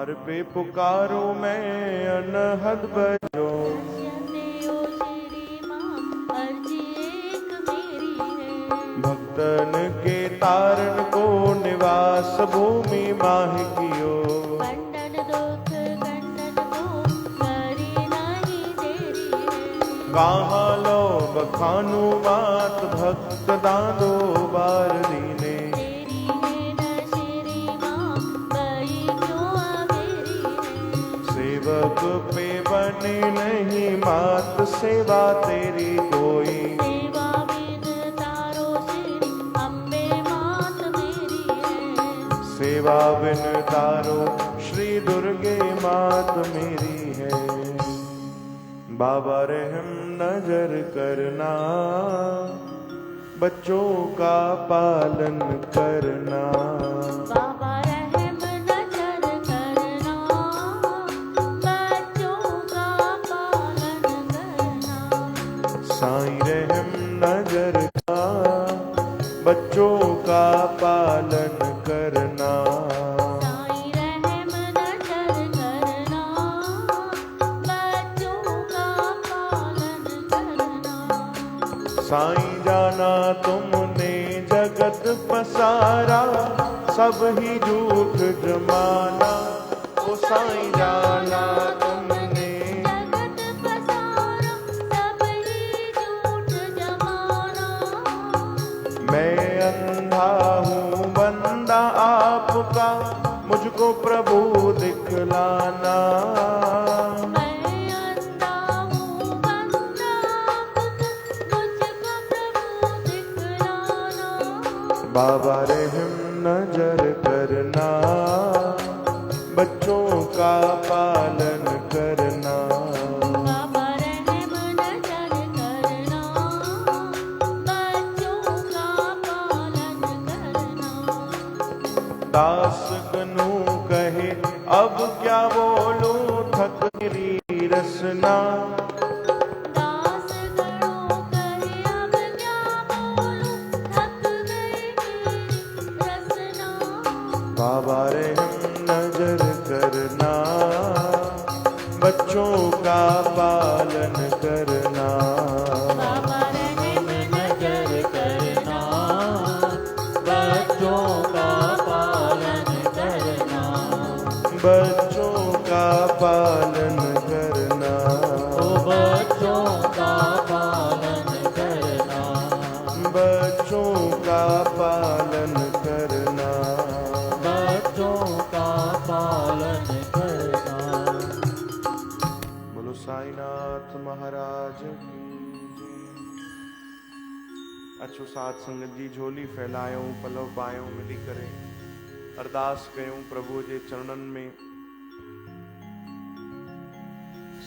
द्वार पे पुकारो मैं अनहद बजो। भक्तन के तारण को निवास भूमि माहि कियो। कहाँ लो बखानु मात भक्त दादो बार दीने। सेवक पे बने नहीं मात सेवा तेरी कोई। सेवा बिन तारो श्री दुर्गे मात मेरी है। बाबा रहम नजर करना बच्चों का पालन करना। बाबा रहम नजर करना बच्चों का पालन करना। साईं रहम नजर का बच्चों का पालन करना। साईं रहम नजर करना बच्चों का पालन करना। साईं जाना तुमने जगत पसारा सब ही झूठ जमाना। ओ साईं जाना तुमने जगत पसारा सब ही झूठ जमाना। मैं अंधा हूँ बंदा आपका मुझको प्रभु दिखलाना। मैं अंधा हूँ बंदा आपका मुझको प्रभु दिखलाना। बाबा रहम नजर करना बच्चों का पालन करना। बाबा रहम नजर करना बच्चों का पालन करना। दास गनु कहे अब क्या बोलूं थक मेरी रसना। दास गणों कहे अब क्या बोलूं थक गई मेरी रसना। बाबा रहम नजर करना बच्चों का पालन करना। बाबा रहम नजर करना बच्चों का पालन करना। बच्चों का पालन करना। ओ बच्चों का पालन करना। बच्चों का पालन करना। बच्चों का पालन करना। बोलो साईनाथ महाराज की जय। अछो साध संगत जी झोली फैलायो पलव पायो मिली करे अरदास कयूं प्रभु जे चरणन में।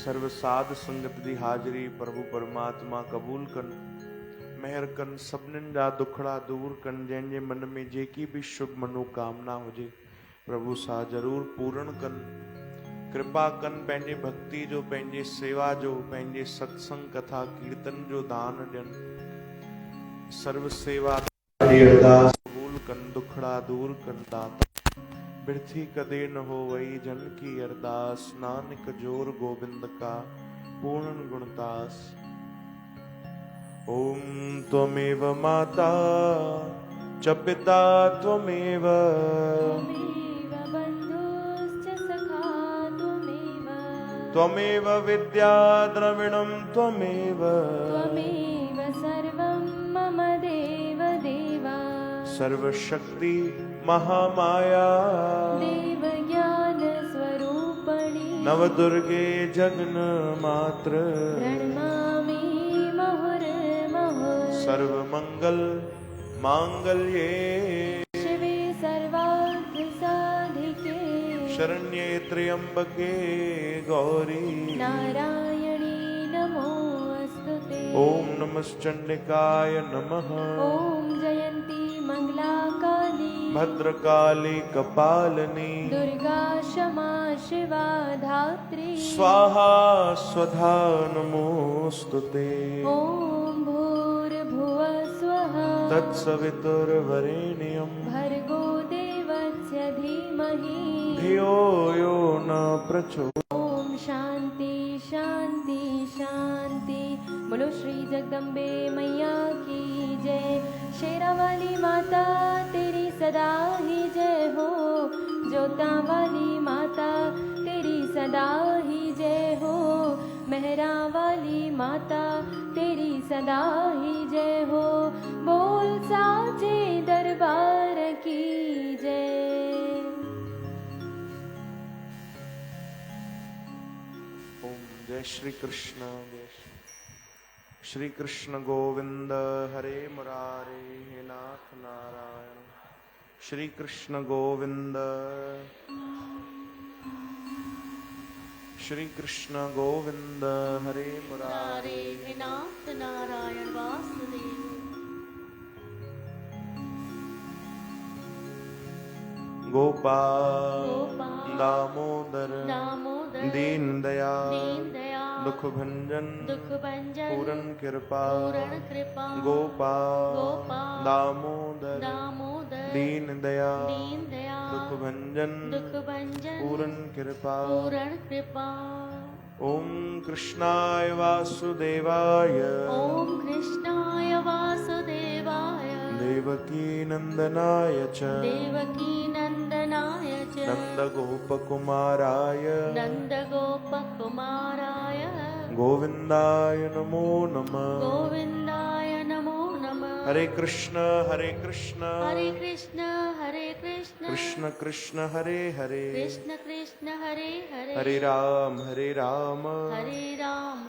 सर्व साध संगत दी हाजरी प्रभु परमात्मा कबूल कन मेहर कन सभिनीनि जा दुखड़ा दूर कन। जंहिंजे मन में जेकी भी शुभ मनोकामना हुजे प्रभु सा जरूर पूर्ण कन। कृपा कन पंहिंजे भक्ति जो पंहिंजे सेवा जो पंहिंजे सत्संग कथा कीर्तन जो दान ॾियन। सर्व सेवा अरदास कबूल कन दुखड़ा दूर कन दाता। बिरथी कदे न हो वही जन की अरदास। नानक जोर गोविंद का पूर्ण गुणदास। ओम त्वमेव माता च पिता त्वमेव। त्वमेव बन्धुश्च सखा त्वमेव। त्वमेव विद्या द्रविणं त्वमेव। त्वमेव सर्वं मम देव देवा। सर्वशक्ति महामाया देव ज्ञान स्वरूपणी। नवदुर्गे जगन मात्र। प्रणमामि मुहुर्मुहुः। सर्वमंगल मांगल्ये शिवे सर्वार्थ साधिके। शरण्ये त्र्यंबके गौरी नारायणी नमोऽस्तुते। ओम नमश्चंडिकाय नमः। ॐ जयन्ती मंगला काली। भद्रकाली कपालिनी दुर्गा क्षमा शिवा धात्री। स्वाहा स्वधा नमोस्तुते। ॐ भूर्भुवः स्वः। तत्सवितुर्वरेण्यं भर्गो देवस्य धीमहि। धियो यो प्रचोदयात्। ओम शांति शांति शांति। बोलो श्री जगदम्बे मैया की जय। शेरा वाली माता तेरी सदा ही जय हो। जोता वाली माता तेरी सदा ही जय हो। मेहरा वाली माता तेरी सदा ही जय हो। बोल साचे दरबार की जय। ओम जय श्री कृष्ण। श्री कृष्ण गोविंद हरे मुरारे हे नाथ नारायण। श्री कृष्ण गोविंद। श्री कृष्ण गोविंद हरे मुरारे हे नाथ नारायण वासुदेव। गोपाल गोपाल दामोदर दामोदर दीन दयाल दीन दयाल दुख भंजन दुख भंजन पूरन कृपा पूर्ण कृपा गोपाल गोपाल दामोदर दामोदर दीन दयाल दीन दयाल दुख भंजन दुख भंजन पूरन कृपा। पूर्ण कृपा। ओम कृष्णाय वासुदेवाय ओम कृष्णाय वासुदेवाय देवकी नंदनाय च देवकी नंदनाय च नंद गोपकुमाराय नंद गोपकुमाराय गोविंदाय नमो नमः। गोविंदाय नमो नमः। हरे कृष्ण हरे कृष्ण हरे कृष्ण हरे कृष्ण कृष्ण कृष्ण हरे हरे कृष्ण कृष्ण हरे हरे हरे राम हरे राम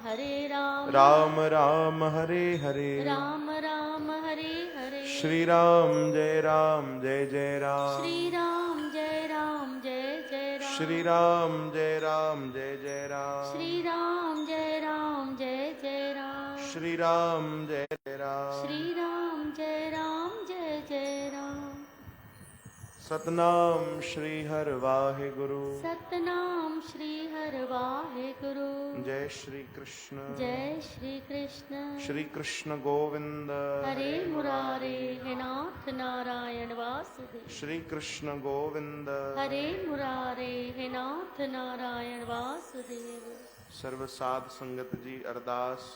हरे राम राम राम हरे हरे राम राम हरे हरे श्री राम जय जय राम श्री राम जय जय राम श्री राम जय जय राम श्री राम जय जय राम श्री राम जय राम श्री राम जय जय राम। सतनाम श्री हर वाहे गुरु सतनाम श्री हर वाहे गुरु। जय श्री कृष्ण जय श्री कृष्ण। श्री कृष्ण गोविंद हरे मुरारे हे नाथ नारायण वासुदेव। श्री कृष्ण गोविंद हरे मुरारे हे नाथ नारायण वासुदेव। सर्व साध संगत जी अरदास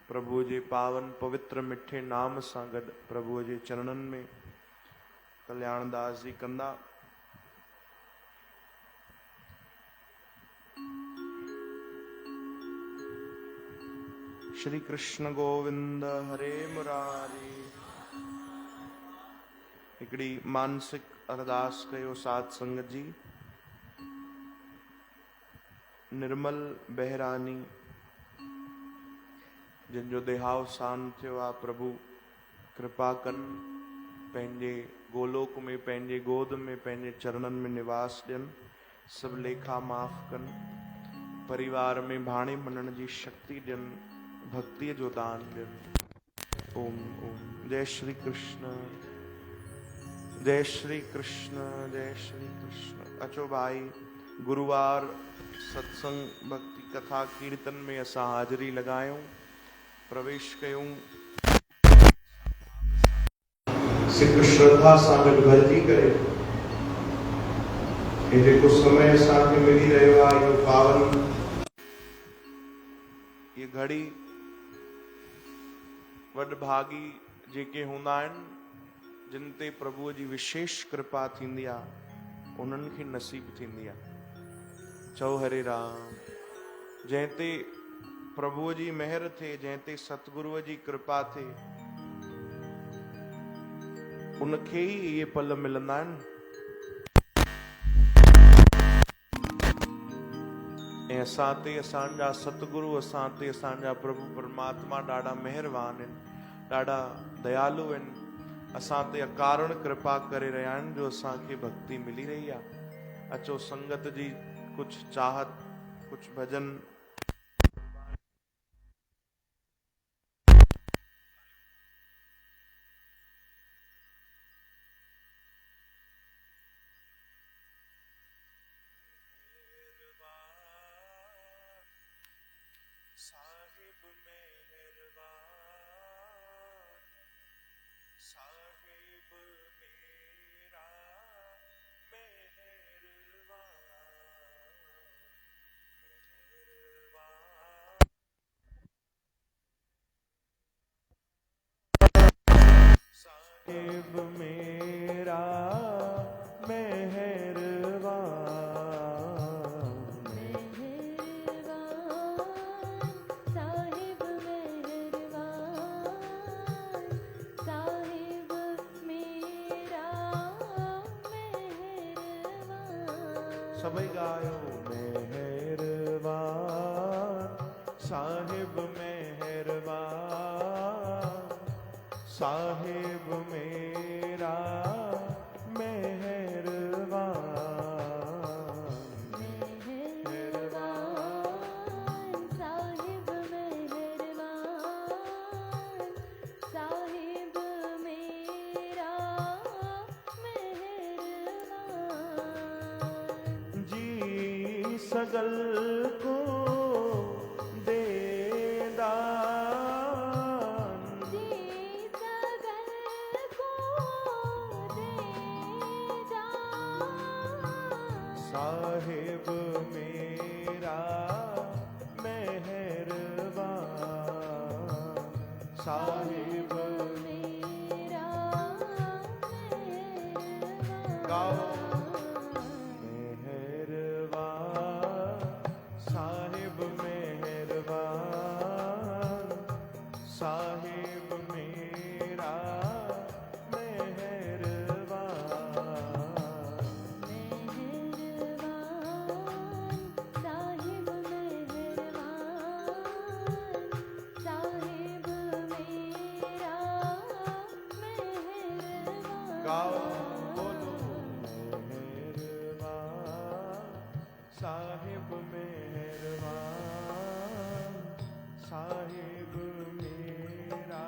प्रभु जे पावन पवित्र मिठे नाम सां गॾु प्रभु जे चरणन में कल्याणदास जी कंदा। श्री कृष्ण गोविंद हरे मुरारी। हिकिड़ी मानसिक अरदास कयो साध संगत जी। निर्मल बहरानी जिन जो देहावसान थियो आहे प्रभु कृपा कन पंहिंजे गोलोक में पंहिंजे गोद में पंहिंजे चरणन में निवास ॾियनि। सभु लेखा माफ़ कनि। परिवार में भाणे मञण जी शक्ति ॾियनि। भक्तिअ जो दान ॾियनि। ओम ओम जय श्री कृष्ण जय श्री कृष्ण जय श्री कृष्ण। अचो भाई गुरुवार सत्संग भक्ति कथा कीर्तन में असां हाज़िरी लॻायूं प्रवेश कयूं। सिख श्रद्धा सां गॾु भरिजी करे हे जेको समय असांखे मिली रहियो आहे इहो पावन ये घड़ी वॾभागी जेके हूंदा आहिनि जिन ते प्रभुअ जी विशेष कृपा थींदी आहे उन्हनि खे नसीब थींदी आहे। चओ हरे राम। जंहिं ते प्रभुअ जी महर थिए जंहिं ते सतगुरुअ जी कृपा थिए उनखे ई इहे पल मिलंदा आहिनि। ऐं असां ते असांजा सतगुरु असां ते असांजा प्रभु परमात्मा ॾाढा महिरबान आहिनि ॾाढा दयालु आहिनि। असां ते अकारण कृपा करे रहिया आहिनि जो असांखे भक्ति मिली रही आहे। अचो संगत जी कुछ चाहत कुछ भजन साहिब मेहरबान साहिब मेरा मेहरबान साहिब मेरा मेहरबान, साहिब मेहरबान, साहिब मेरा मेहरबान। सभी गायो मेहरबान, साहिब मेहरबान, साहिब मेरा मेहरबान, मेहरबान, साहिब मेहरबान, साहिब मेरा मेहरबान। जी सगल को दे दान, जी सगल को दे दान। साहिब मेरा मेहरबान, साहिब मेरा मेहरबान। गाओ मेहरबान, साहिब मेहरबान, साहिब मेरा मेहरबान, मेहरबान, साहिब मेहरबान, साहिब मेरा मेहरबान। गाओ बोलो मेहरबान, साहिब मेहरबान, साहिब मेरा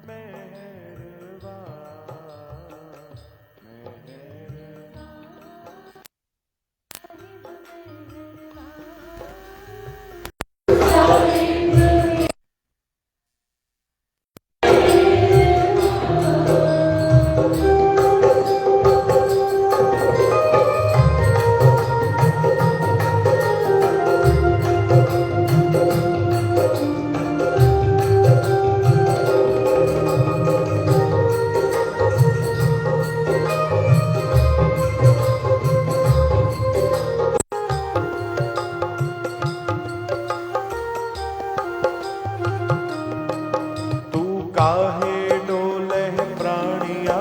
मेहरबान, मेहरबान। तू काहे डोले प्राणिया,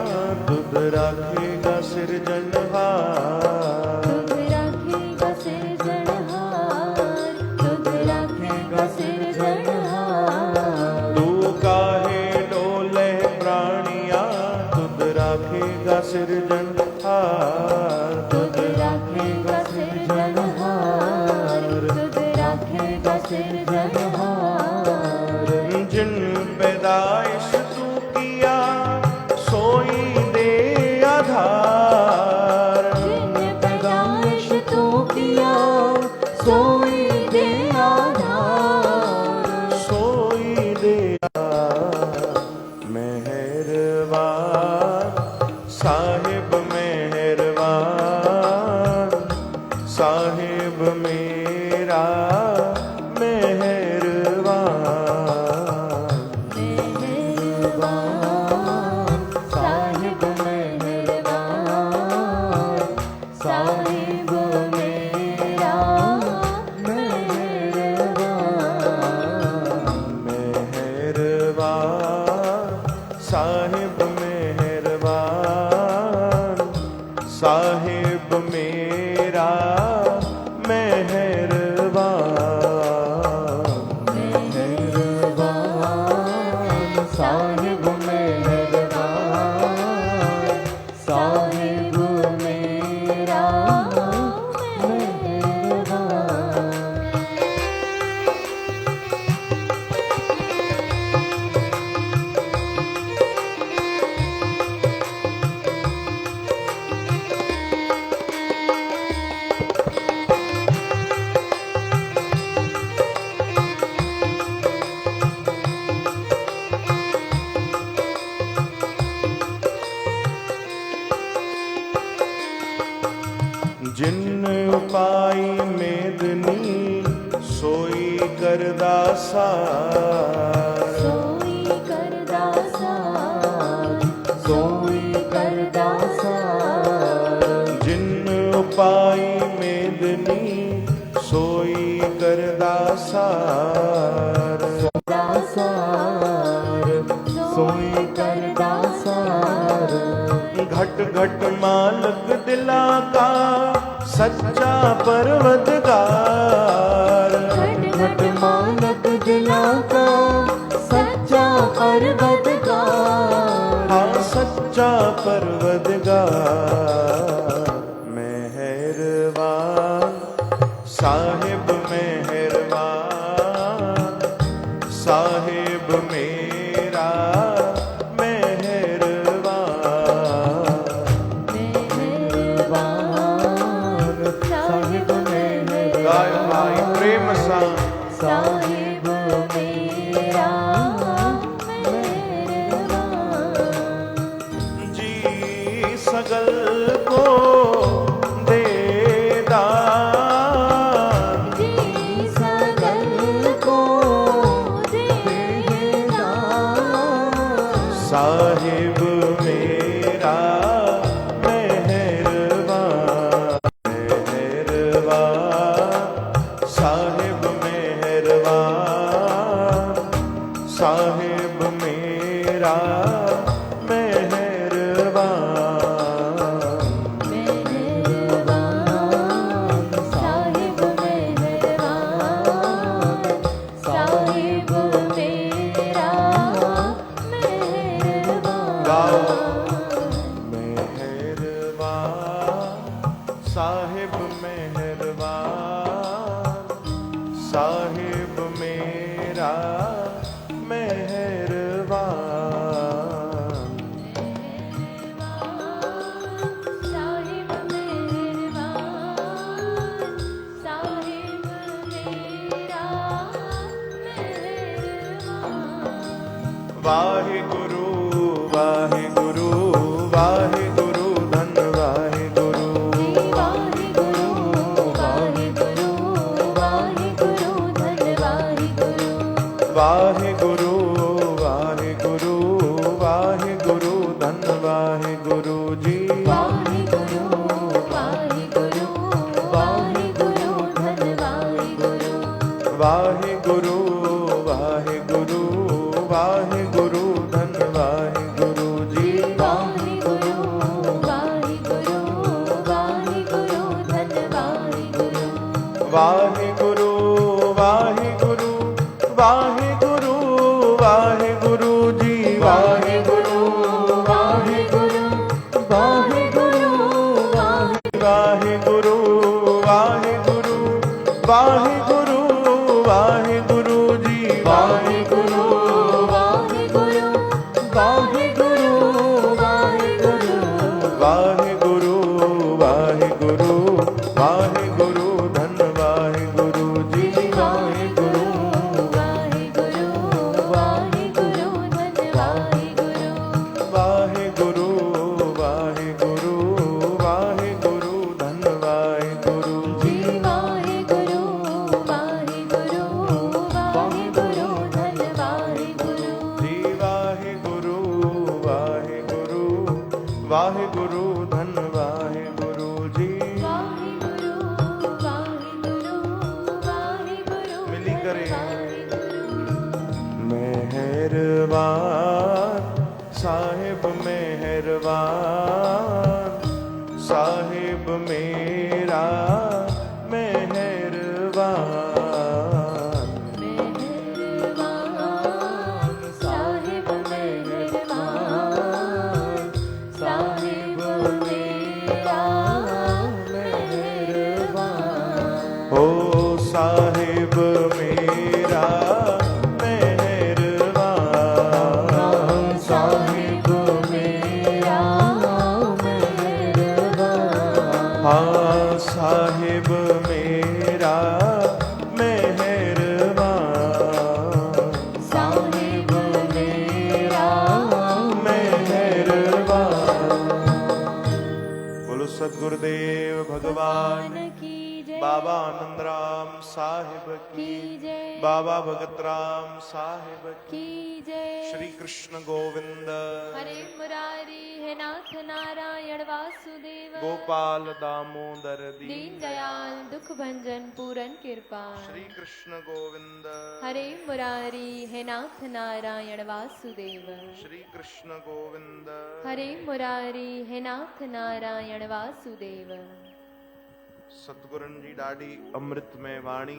तुध राखेगा सिरजनहार, तुझ राखेगा सिरजनहार, तुझ राखेगा सिरजनहार। तू काहे डोले प्राणिया, तुध राखेगा सिरजनहार, तुझ राखेगा सिरजनहार, तुझ राखेगा सिरजनहार। जिन पैदाइश तू किया सोई दे आधार, जिन पैदाइश तू किया सोई दे आधार। सोई दे मेहरबान, साहिब मेहरबान, साहिब मेरा मेहरबान, मेहरबान, साहिब मेहरबान, साहिब मेरा मेहरबान। मेहरबान, साहिब मेहरबान, साहिब मेरा मेहरबान, मेहरबान, साहिब मेहरबान, साहिब मेरा मेहरबान। जिन उपाई मेदनी सोई करदा सार, सोई करदा सार, सार, सदा सार सोई करदा सार। घट घट मालक दिला का सच्चा परवतगार, घट घट मालक दिला का सच्चा परवतगार। हाँ सच्चा परवतगार। मेहरबान साहिब मेहरबान, साहिब मेरा मेहरबान। मेहरबान साहिब मेहरबान, गाय भाई प्रेम सा। साहिब मेरा मेहरबान। जी सगल को दे दान, जी सगल को दे दान। साहिब मेरा मेहरबान, मेहरबान साहिब मेहरबान, साहिब मेरा मेहरबान। मेहरबान साहिब मेहरबान, साहिब मेरा गाओ। मेहरबान। मेहरबान साहिब मेहरबान, साहिब मेरा मेहरबान। साहिब मेहरबान, साहिब मेरा मेहरबान। वाहिगुरु वाहिगुरु वाहिगुरु धन वाहिगुरु, वाहिगुरु वाहिगुरु वाहिगुरु धन वाहिगुरु। वाहिगुरु वाहिगुरु वाहिगुरु धन वाहिगुरु जी। वाहिगुरु वाहिगुरु वाहिगुरु धन वाहिगुरु। वाहिगुरु वाहिगुरु वाहिगुरु धन वाहिगुरु जी। वाहिगुरु वाहिगुरु वाहिगुरु धन वाहिगुरु। वाहिगुरु वाहिगुरु वाहिगुरु वाहिगुरु जी। वाहिगुरु वाहिगुरु वाहिगुरु वाहिगुरु वाहिगुरु वाहिगुरु वाहिगुरु जी। वाहिगुरु वाहिगुरु वाहिगुरु वाहिगुरु। वाहिगुरु वाहिगुरु वाहिगुरु धन वाहिगुरु जी। वाहिगुरु वाहिगुरु वाहिगुरु धन वाहिगुरु। वाहिगुरु वाहिगुरु वाहिगुरु धन वाहिगुरु जी। वाहिगुरु वाहिगुरु वाहिगुरु धन वाहिगुरु। जी वाहिगुरु वाहिगुरु वाहिगुरु धन वाहिगुरु जी। वाहिगुरु वाहिगुरु वाहिगुरु मिली करे। वाहिगुरु। मेहरबान साहिब मेहरबान, साहिब मेरा मेहरबान। मेहरबान साहिब मेहरबान, साहिब मेरा मेहरबान। ओ साहिब मेरा मेहरबान, साहिब मेरा मेहरबान। हाँ साहिब मेरा मेहरबान, साहिब मेरा मेहरबान। बोलो सद्गुरुदेव भगवान की जय। बाबा बाबा आनंद राम साहिब की की जय। बाबा भगत राम साहिब की की जय। श्री कृष्ण गोविंद हरे मुरारी हे नाथ नारायण वासुदेव। गोपाल दामोदर दीन दयाल दुख भंजन पूरन कृपा। श्री कृष्ण गोविंद हरे मुरारी हे नाथ नारायण वासुदेव। श्री कृष्ण गोविंद हरे मुरारी हे नाथ नारायण वासुदेव। सतगुरन जी ॾाढी अमृतमय वाणी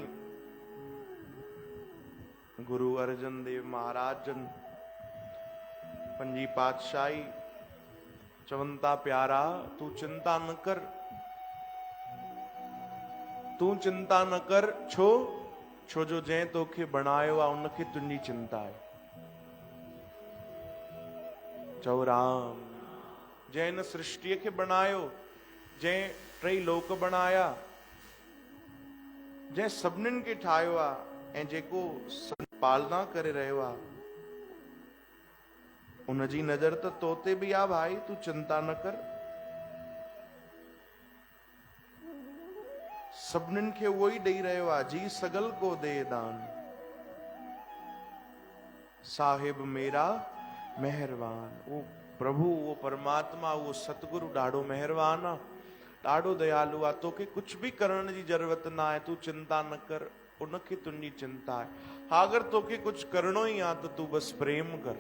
गुरु अर्जन देव महाराज जन पंजी पातशाही चवंता प्यारा तू चिंता न कर, तू चिंता न कर छो छो जो जंहिं तोखे बणायो आहे उनखे तुंहिंजी चिंता आहे। चओ राम जंहिं इन सृष्टिअ खे बणायो, जंहिं टई लोक बणाया, जंहिं सभिनीनि खे ठाहियो आहे ऐं जेको पालना करे रहियो आहे उनजी नज़र त तो ते बि आहे भाई, तू चिंता न कर। सभिनीनि खे उहो ई ॾेई रहियो आहे, जी सगल को दे दान साहिब मेरा मेहरबान। वो प्रभु, वो परमात्मा, वो सतगुरु ॾाढो मेहरबान आहे, ॾाढो दयालु आहे। तोखे कुछ भी करण जी ज़रूरत न आहे, तू चिंता न कर, उनखे तुंहिंजी चिंता आहे। हाँ अगर तोखे कुछ करणो ही आहे त तू बस प्रेम कर।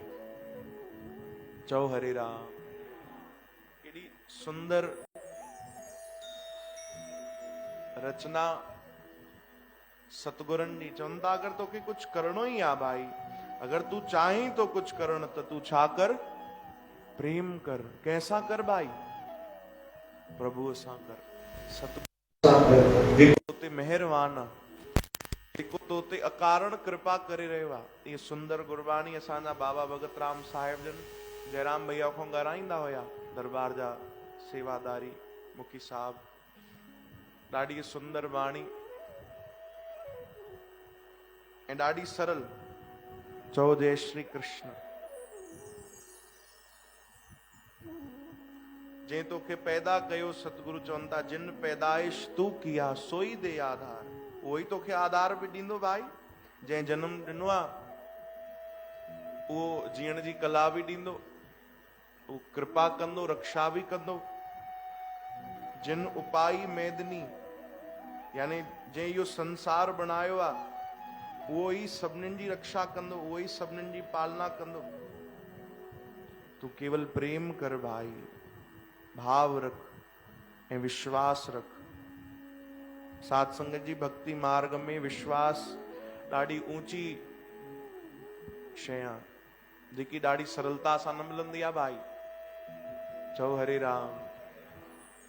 चओ हरे राम। केॾी सुंदर रचना सतगुरन जी। चवनि था अगर तोखे कुछ करणो ही आहे भाई, अगर तू चाहीं तो कुछ करण त तू छा कर, प्रेम कर। कैसा कर भाई, प्रभु सां कर, सतगुरु जेको ते मेहरबान आहे, जेको तो ते अकारण कृपा करे रहियो आहे। ये सुंदर गुरबाणी असांजा बाबा भगत राम साहिब जन जयराम भैया खां ॻाराईंदा हुया, दरबार जा सेवादारी मुखी साहब। ॾाढी सुंदर बाणी ऐं ॾाढी सरल। चओ जय श्री कृष्ण। जंहिं तोखे पैदा कयो, सतगुरु चवनि था जिन पैदाइश तू किया सोई दे आधार। उहो ई तोखे आधार बि ॾींदो भाई। जंहिं जन्म ॾिनो आहे उहो जीअण जी कला बि ॾींदो, उहो कृपा कंदो, रक्षा बि कंदो। जिन उपाई मेदनी, यानी जंहिं इहो संसार बणायो आहे उहो ई सभिनीनि जी रक्षा कंदो, उहो ई सभिनीनि जी पालना कंदो। तू केवल प्रेम कर भाई, भाव रख ऐं विश्वास रख। साध संगत जी भक्ति मार्ग में विश्वास ॾाढी ऊंची शइ आहे, जेकी ॾाढी सरलता सां न मिलंदी आहे भाई। चओ हरे राम।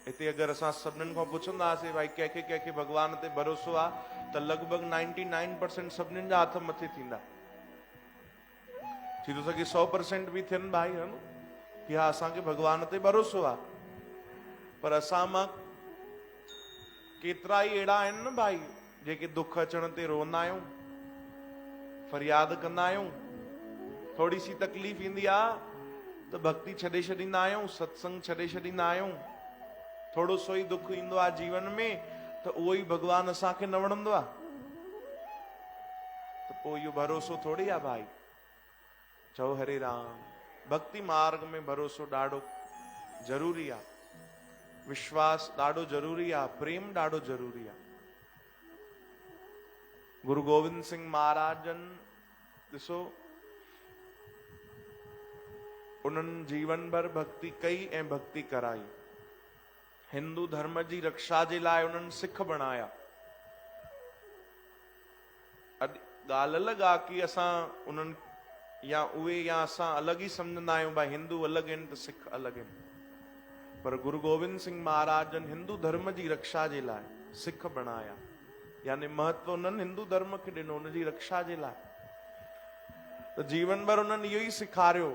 हिते अगरि असां सभिनीनि खां पुछंदासीं भाई कंहिंखे कंहिंखे भॻवान ते भरोसो आहे त लॻभॻि 99% सभिनीनि जा हथ मथे थींदा। थी थो सघे 100% बि थियनि भाई, है न, कि हा असांखे भॻवान ते भरोसो आहे। पर असां मां केतिरा ई अहिड़ा आहिनि न भाई जेके दुख अचण ते रोअंदा आहियूं, फरियाद कंदा आहियूं। थोड़ी सी तकलीफ़ ईंदी आहे त भक्ति छॾे छॾींदा आहियूं, सत्संग छॾे छॾींदा आहियूं। थोड़ो सो ई दुख ईंदो आहे जीवन में त उहो ई भॻवान असांखे न वणंदो आहे। त पोइ इहो भरोसो थोड़ी आहे भाई। चओ हरे राम। भक्ति मार्ग में भरोसो ॾाढो ज़रूरी आहे, विश्वास ॾाढो ज़रूरी आहे, प्रेम ॾाढो ज़रूरी आहे। गुरु गोविंद सिंह महाराज जन ॾिसो, उन्हनि जीवन भर भक्ति कई ऐं भक्ति कराई। हिंदू धर्म जी रक्षा जे लाइ उन्हनि सिख बणाया। अॼु ॻाल्हि अलॻि आहे कि असां उन्हनि या उहे या असां अलॻि ई सम्झंदा आहियूं भाई हिंदू अलॻि आहिनि त सिख अलॻि आहिनि। पर गुरु गोविंद सिंह महाराज जन हिंदू धर्म जी रक्षा जे लाइ सिख बणाया, यानी महत्व उन्हनि हिंदू धर्म खे ॾिनो उनजी रक्षा जे लाइ। त जीवन भर उन्हनि इहो ई सेखारियो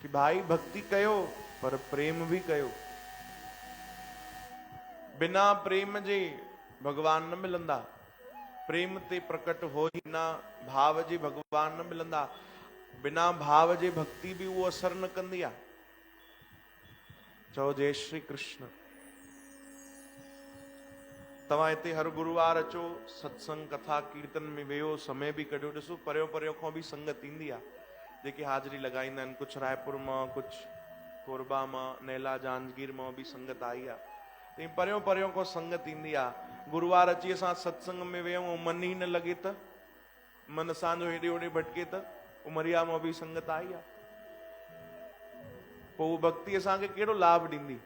कि भाई भक्ति कयो पर प्रेम भी कयो। बिना प्रेम जे भगवान न मिलंदा, प्रेम ते प्रकट हो ही बिना भाव जे भगवान न मिलंदा, बिना भाव जे भक्ति भी वो असर न कंदी आहे। चओ जय श्री कृष्ण। तव्हां हिते हर गुरुवार अचो, सत्संग कथा कीर्तन में वेहो, समय बि कढियो। ॾिसो परियों परियों खां बि संगत ईंदी आहे, जेके हाज़िरी लॻाईंदा आहिनि। कुझु रायपुर मां, कुझु कोरबा मां, नैला जांजगीर मां बि संगत आई आहे। त परियों परियों खां संगत ईंदी आहे। गुरुवार अची असां सत्संग में वेहूं, मन ई न लॻे त, मन असांजो हेॾे होॾे भटके त, उमरिया मां बि संगत आई आहे। पोइ उहा भक्ति असांखे कहिड़ो लाभ ॾींदी।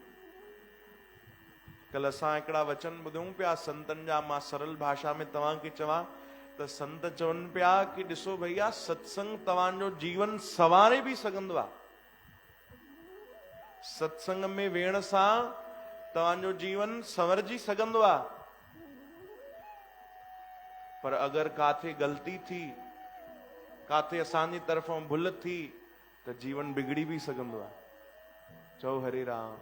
कल असां हिकिड़ा वचन ॿुधूं पिया संतनि जा। मां सरल भाषा में तव्हांखे चवां त संत चवनि पिया कि ॾिसो भैया, सत्संग तव्हांजो जीवन संवारे बि सघंदो आहे। सत्संग में वेहण सां तव्हांजो जीवन संवरजी सघंदो आहे। पर अगरि काथे ग़लती थी, काथे असांजी तरफ़ां भुल थी, त जीवन बिगड़ी बि सघंदो आहे। चओ हरे राम।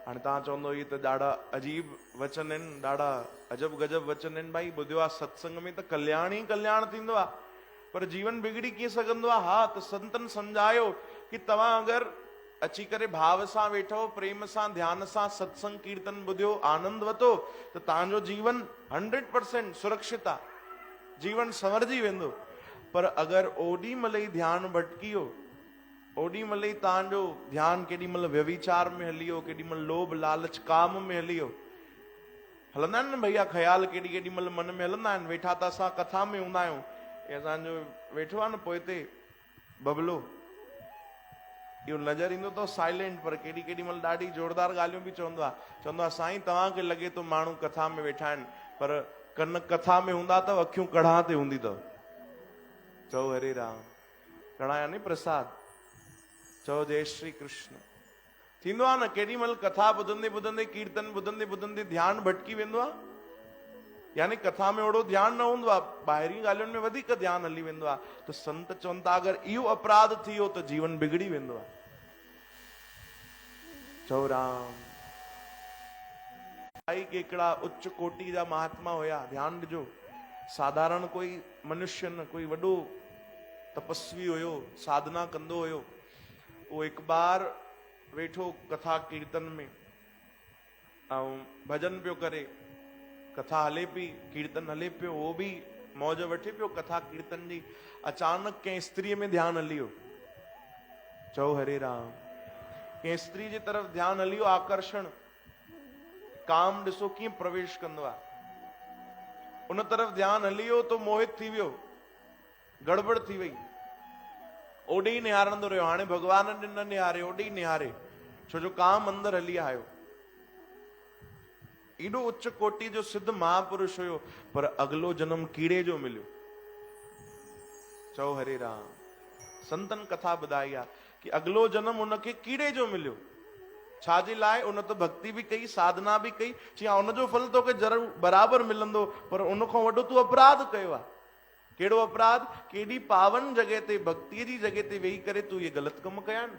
हाणे तव्हां चवंदो इहे त ॾाढा अजीब वचन आहिनि, ॾाढा अजब गजब वचन आहिनि। भाई ॿुधियो आहे सत्संग में त कल्याण ई कल्याण थींदो आहे, पर जीवन बिगड़ी कीअं सघंदो आहे? हा, त संतन सम्झायो कि तव्हां अगरि अची करे भाव सां वेठो, प्रेम सां, ध्यान सां सत्संग कीर्तन ॿुधियो, आनंद वरितो, त तव्हांजो जीवन 100% सुरक्षित आहे, जीवन संवरजी वेंदो। पर अगरि ओॾी महिल ई ध्यानु भटकी वियो, ओॾी महिल ई तव्हांजो ध्यानु केॾी महिल व्यभिचार में हली वियो, केॾी महिल लोभ लालच काम में हली वियो। हलंदा आहिनि न भैया ख़्याल, केॾी केॾी महिल मन में हलंदा आहिनि। वेठा त असां कथा में हूंदा आहियूं, हे असांजो वेठो आहे न पोइ हिते बबलो, इहो नज़र ईंदो अथव साइलेंट, पर केॾी केॾी महिल ॾाढी ज़ोरदार ॻाल्हियूं बि चवंदो आहे। चवंदो आहे साईं तव्हांखे लॻे थो माण्हू कथा में वेठा आहिनि, पर कन कथा में हूंदा अथव, अखियूं कड़ा ते हूंदी अथव। चओ हरे राम। कड़ा यानी प्रसाद। चओ जय श्री कृष्ण। थींदो आहे न, केॾी महिल कथा ॿुधंदे ॿुधंदे, कीर्तन ॿुधंदे ॿुधंदे ध्यानु भटकी वेंदो आहे, यानी कथा में ओड़ो ध्यानु न हूंदो आहे, ॿाहिरी ॻाल्हियुनि में वधीक ध्यानु हली वेंदो आहे। त संत चवनि था अगरि इहो अपराध थी वियो त जीवन बिगड़ी वेंदो आहे। चओ राम। भाई के हिकिड़ा उच्च कोटि जा महात्मा हुया, ध्यानु ॾिजो। साधारण कोई मनुष्य न, कोई वॾो तपस्वी हुयो, साधना कंदो हुयो। वो हिकु बार वेठो कथा कीर्तन में, ऐं भजन पियो करे, कथा हले पई, कीर्तन हले पियो, वो बि मौज वठे पियो कथा कीर्तन जी। अचानक कंहिं स्त्रीअ में ध्यानु हली वियो। चओ हरे राम। कंहिं स्त्री जे तरफ़ ध्यानु हली वियो, आकर्षण, काम ॾिसो कीअं प्रवेश कंदो आहे। उन तरफ़ ध्यानु हली वियो तो मोहित थी वियो, गड़बड़ थी वई। ओॾे ई निहारंदो रहियो। हाणे भॻवान ने न निहारे, ओॾे ई निहारे, छो जो काम अंदरि हली आयो। एॾो उच्च कोटि जो सिद्ध महापुरुष हुयो, पर अगलो जन्म कीड़े जो मिलियो। चओ हरे राम। संतन कथा ॿुधाई आहे कि अगलो जन्म उनखे कीड़े जो मिलियो। छाजे लाइ? उन त भक्ति बि कई, साधना बि कई, चई उनजो फल तोखे ज़रूरु बराबरि मिलंदो, पर उन खां वॾो तूं अपराध कयो आहे। कहिड़ो अपराध? केॾी पावन जॻह ते, भक्तीअ जी जॻह ते वेही करे तूं इहे ग़लति कम कया आहिनि।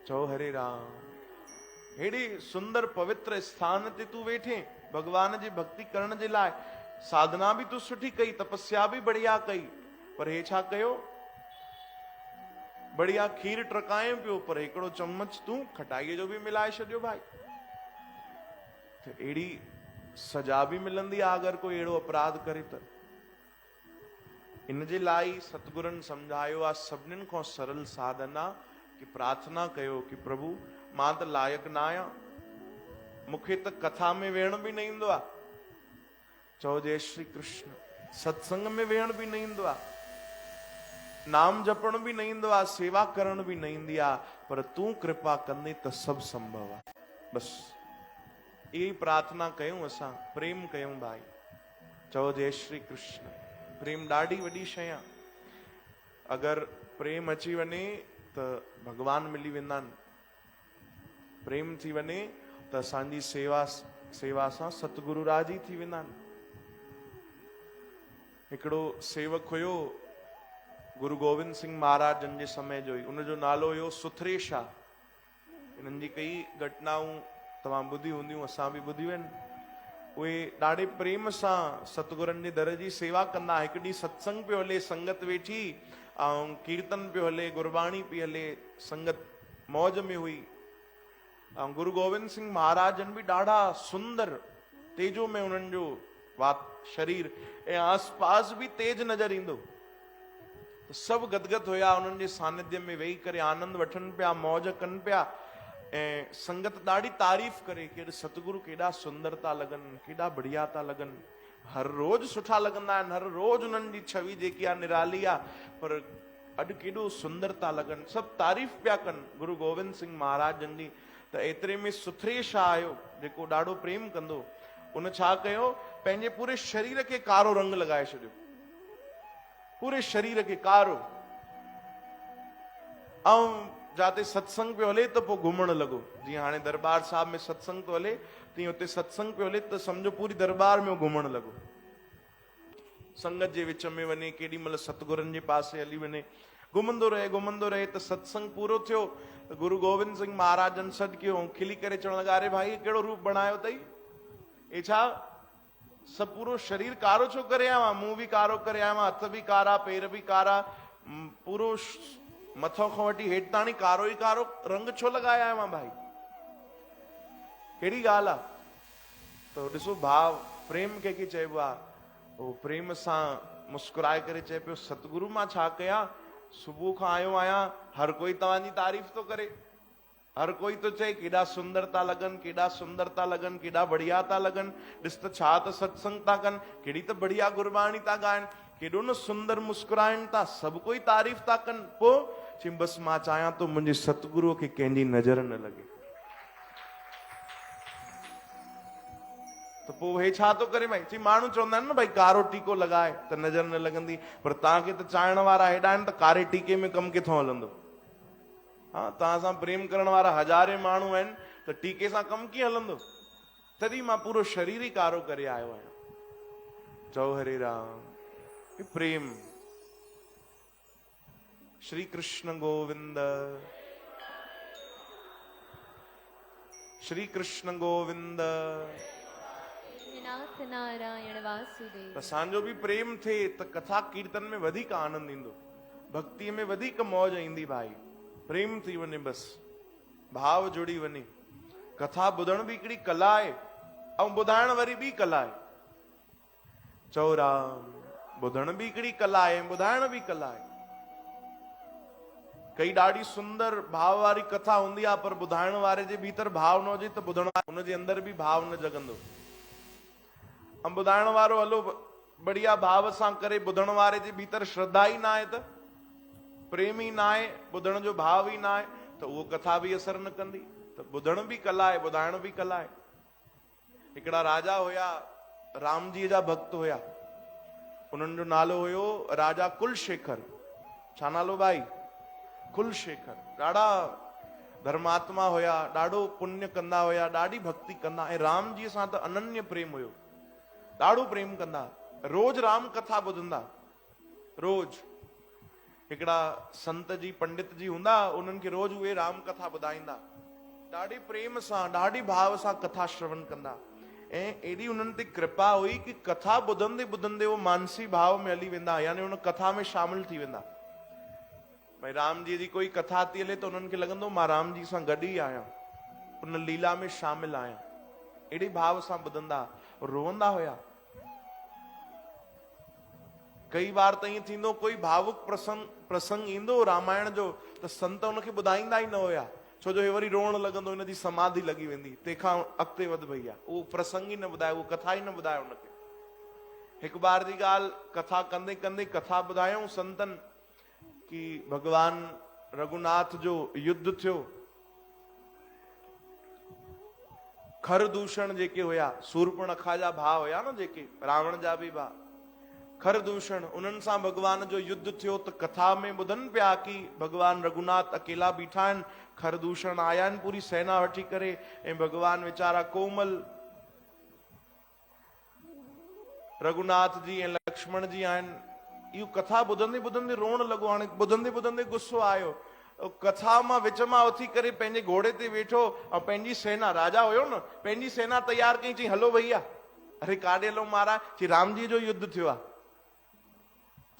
चओ हरे राम। हेड़ी सुंदर पवित्र स्थान ते तूं वेठे भगवान जी भक्ति करण जे लाइ, साधना भी तूं सुठी कई, तपस्या भी बढ़िया कई, पर हे छा कयो? बढ़िया खीर टकाए पियो, पर हिकिड़ो चम्मच तूं खटाईअ जो भी मिलाए छॾियो भाई। त अहिड़ी सजा भी मिलंदी आहे अगरि कोई अहिड़ो अपराध करे त। इन जे लाइ सतगुरनि समझायो आहे, सभिनीनि खां सरल साधन आहे कि प्रार्थना कयो कि प्रभु मां त लायक न आहियां, मूंखे त कथा में वेहण भी न ईंदो आहे। चओ जय श्री कृष्ण। सत्संग में वेहण भी न ईंदो आहे, नाम जपण भी न ईंदो आहे, सेवा करण भी न ईंदी आहे, पर तूं कृपा कंदे त सभु संभव आहे। बस यही प्रार्थना कयूं, असां प्रेम कयूं भाई। चओ जय श्री कृष्ण। प्रेम ॾाढी वॾी शइ आहे। अगरि प्रेम अची वञे त भगवान मिली वेंदा आहिनि। प्रेम थी वञे त असांजी सेवा सां सतगुरु राजी थी वेंदा आहिनि। हिकिड़ो सेवक हुयो गुरु गोविंद सिंह महाराज जन जे समय जो ही, उनजो नालो हुयो सुथरेश। इन्हनि जी कई घटनाऊं तव्हां ॿुधी हूंदियूं, असां भी ॿुधियूं आहिनि। उहे ॾाढे प्रेम सां सतगुरनि जे दर जी सेवा कंदा। हिकु ॾींहुं सत्संग पियो हले, संगत वेठी ऐं कीर्तन पियो हले, गुरबाणी पई हले, संगत मौज में हुई। ऐं गुरु गोविंद सिंह महाराज जन भी ॾाढा सुंदर तेजो में उन्हनि जो वात शरीर ऐं आसपास बि तेज नज़र ईंदो। सभु गदगद हुया उन्हनि जे सानिध्य में वेही करे आनंद वठनि पिया, मौज कनि पिया ऐं संगत ॾाढी तारीफ़ करे कि सतगुरु केॾा सुंदर था लॻनि, केॾा बढ़िया था लॻनि, हर रोज सुठा लॻंदा आहिनि, हर रोज उन्हनि जी छवि जेकी आहे निराली आहे, पर अॼु केॾो सुंदर था लॻनि। सभु तारीफ़ पिया कनि गुरु गोविंद सिंह महाराज जन जी। त एतिरे में सुथरेश आयो जेको ॾाढो प्रेम कंदो, उन छा कयो, पंहिंजे पूरे शरीर खे कारो रंग लॻाए छॾियो, पूरे शरीर खे कारो। ऐं जाते सत्संग पियो हले त पोइ घुमण लॻो। जीअं हाणे दरबार साहिब में सत्संग थो हले, तीअं हुते सत्संग पियो हले त सम्झो पूरी दरबार में घुमण लॻो। संगत जे विच में वञे, केॾी महिल सतगुरनि जे पासे हली वञे, घुमंदो रहे त सत्संग पूरो थियो त गुरु गोविंद सिंह महाराजन सॾु कयो, खिली करे चवण लॻा, अरे भाई कहिड़ो रूप बणायो अथई, ए छा सभु पूरो शरीर कारो छो करे आया, मुंहुं बि कारो करे आया, हथ बि कारा, पेर बि कारा, पूरो मथो खां वठी हेठि ताणी कारो ई कारो रंग छो लॻाया आया भाई, कहिड़ी ॻाल्हि आहे? त ॾिसो भाव, प्रेम कंहिंखे चइबो आहे, उहो प्रेम सां मुस्कुराए करे चए पियो, सतगुरु मां छा कयां, सुबुह खां आयो आहियां, हर कोई तव्हांजी तारीफ़ थो करे, हर कोई तो चए केॾा सुंदर था लॻनि, केॾा सुंदर था लॻनि, केॾा बढ़िया था लॻनि, ॾिस त छा त सत्संग था कनि, केॾी त बढ़िया गुरबाणी था ॻाइनि, केॾो न सुंदर मुस्कुराइनि था, सभु कोई तारीफ़ था कनि। पोइ चई बसि मां चाहियां थो मुंहिंजे सतगुरुअ खे कंहिंजी नज़र न लॻे। त पोइ हे छा थो करे भाई, चई माण्हू चवंदा आहिनि न भाई कारो टीको लॻाए त नज़र न लॻंदी, पर तव्हांखे त चाहिण वारा हेॾा आहिनि त कारे टीके में कमु किथां हलंदो। हाँ, तव्हां सां प्रेम करण वारा हज़ारे माण्हू आहिनि त टीके सां कमु कीअं हलंदो? तॾहिं मां पूरो शरीर ई कारो करे आयो आहियां। चओ हरे राम। प्रेम। श्री कृष्ण गोविंद, श्री कृष्ण गोविंद। नाथ नारायण वासुदेव। असांजो बि प्रेम थिए त कथा कीर्तन में वधीक आनंद ईंदो, भक्तीअ में वधीक मौज ईंदी भाई। प्रेम थी वञे बसि, भाव जुड़ी वञे। कथा ॿुधण बि हिकिड़ी कला आहे ऐं ॿुधाइण वरी ॿी कला आहे। चओ राम। ॿुधण बि हिकिड़ी कला आहे, ॿुधाइण बि कला आहे। कई ॾाढी सुंदर भाव वारी कथा हूंदी आहे, पर ॿुधाइण वारे जे भीतर भाव न हुजे त ॿुधण हुनजे अंदर बि भाव न जगंदो। ऐं ॿुधाइण वारो हलो बढ़िया भाव सां करे, ॿुधण वारे जे भीतर श्रद्धा ई न आहे, त प्रेम ई न आहे, ॿुधण जो भाव ई न आहे, त उहो कथा बि असर न कंदी। त ॿुधण बि कला आहे, ॿुधाइण बि कला आहे। हिकिड़ा राजा हुया, राम जी जा भक्त हुया, उन्हनि जो नालो हुयो राजा कुलशेखर। छा नालो भाई? कुलशेखर। ॾाढा धर्मात्मा हुया, ॾाढो पुण्य कंदा हुया, ॾाढी भक्ति कंदा, ऐं राम जी सां त अनन्य प्रेम हुयो, ॾाढो प्रेम कंदा। रोज राम कथा ॿुधंदा, रोज। हिकिड़ा संत जी पंडित जी हूंदा, उन्हनि खे रोज उहे राम कथा ॿुधाईंदा, ॾाढी प्रेम सां, ॾाढी भाव सां कथा श्रवण कंदा। ऐं एॾी उन्हनि ते कृपा हुई कि कथा ॿुधंदे ॿुधंदे उहो मानसी भाव में हली वेंदा, यानी उन कथा में शामिल थी वेंदा। भाई राम जी जी कोई कथा थी हले त उन्हनि खे लॻंदो मां राम जी सां गॾु ई आहियां, उन लीला में शामिल आहियां। एॾे भाव सां ॿुधंदा, रोअंदा हुया। कई बार त ईअं थींदो, कोई भावुक प्रसंग ईंदो रामायण जो, त संत उनखे ॿुधाईंदा ई न हुया, छो जो हे वरी रोअण लॻंदो, हिनजी समाधि लॻी वेंदी, तंहिंखां अॻिते वध भईया। उहो प्रसंग ई न ॿुधाए, उहो कथा ई न ॿुधाए उनखे। हिकु बार जी ॻाल्हि, कथा कंदे कंदे कथा ॿुधायूं संतन कि भगवान रघुनाथ जो युद्ध थियो। खर दूषण जेके हुया, सूर्पणखा जा भाउ हुया न जेके, रावण जा बि भाउ, खर दूषण, उन्हनि सां भगवान जो युद्ध थियो। त कथा में ॿुधनि पिया कि भगवान रघुनाथ अकेला बीठा आहिनि, खर दूषण आया आहिनि पूरी सेना वठी करे, ऐं भगवान वीचारा कोमल रघुनाथ जी ऐं लक्ष्मण जी आहिनि। इहो कथा ॿुधंदे ॿुधंदे रोअण लॻो। हाणे ॿुधंदे ॿुधंदे गुस्सो आयो। कथा मां विच मां उथी करे पंहिंजे घोड़े ते वेठो ऐं पंहिंजी सेना, राजा हुयो न, पंहिंजी सेना तयार कई। चई हलो भैया। अरे काॾे हलो महाराज? चई राम जी जो युद्ध थियो आहे।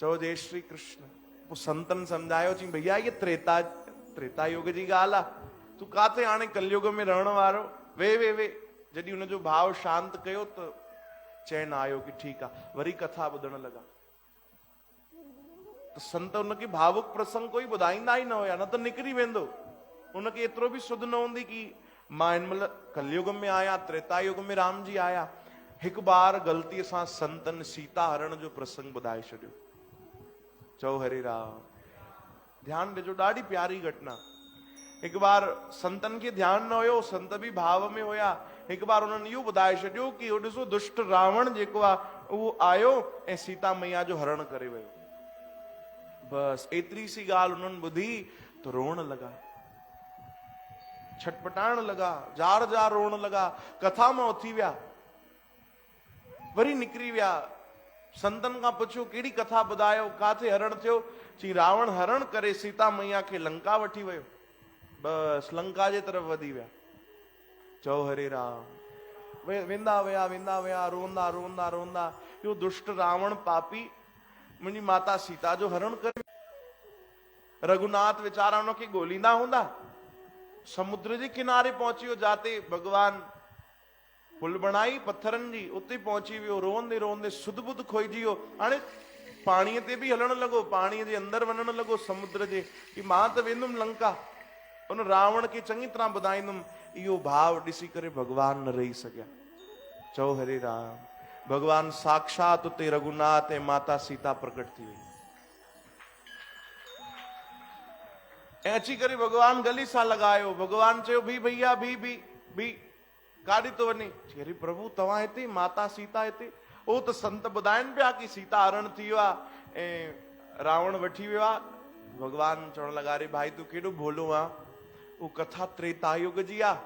चओ जय श्री कृष्ण। पोइ संतन सम्झायो, चई भैया ये त्रेता युग जी ॻाल्हि आहे, तूं काथे हाणे कलयुग में रहण वारो, वे जॾहिं हुनजो भाव शांत कयो त चैन आयो कि ठीकु आहे, वरी कथा ॿुधण लॻा। त संत उनखे भावुक प्रसंग कोई ॿुधाईंदा ई न हुया, न त निकिरी वेंदो। उनखे एतिरो बि सुध न हूंदी कि मां हिन महिल कलयुग में आया, त्रेता युग में राम जी आया। हिकु बार ग़लतीअ सां संतन सीता हरण जो प्रसंग ॿुधाए छॾियो। चओ हरे राम। ध्यानु ॾिजो, ॾाढी प्यारी घटना। हिकु बार संतन खे ध्यानु न हुयो, संत बि भाव में हुया। हिकु बार उन्हनि इहो ॿुधाए छॾियो कि उहो ॾिसो दुष्ट रावण जेको आहे उहो आयो ऐं सीता मैया जो हरण करे वियो। बस एतिरी सी ॻाल्हि उन्हनि ॿुधी त रोअण लॻा, छटपटाइण लॻा, जार जार रोअण लॻा, कथा मां उथी विया, वरी निकिरी विया। संतन खां पुछियो कहिड़ी कथा ॿुधायो, काथे हरण थियो? चई रावण हरण करे सीता मैया खे लंका वठी वियो। बस लंका जे तरफ़ वधी विया। चओ हरे राम। वेंदा विया रोंदा रोंदा रोंदा, इहो दुष्ट रावण पापी मुंहिंजी माता सीता जो हरण करे। रघुनाथ वीचारा उनखे ॻोल्हींदा हूंदा। समुद्र जे किनारे पहुची वियो, जाते भगवान पुल बणाई पत्थरनि जी, उते पहुची वियो। रोंदे रोंदे सुध बुध खोइजी वियो। हाणे पाणीअ ते बि हलण लॻो, पाणीअ जे अंदरि वञण लॻो समुद्र जे, कि मां त वेंदुमि लंका, उन रावण खे चङी तरह ॿुधाईंदुमि। इहो भाव ॾिसी करे भगवान न रही सघिया। चओ हरे राम। भगवान साक्षात उते रघुनाथ ऐं माता सीता प्रकट थी वई ऐं अची करे भगवान गली सां लॻायो। भगवान चयो भी भैया भी काॾे थो वञे? अरे प्रभु तव्हां हिते, माता सीता हिते? ओ त संत ॿुधाइनि पिया कि सीता हरण थी वियो आहे ऐं रावण वठी वियो आहे। भगवान चवण लॻा अरे भाई तूं केॾो भोलो आहे, उहा कथा त्रेता युग जी आहे,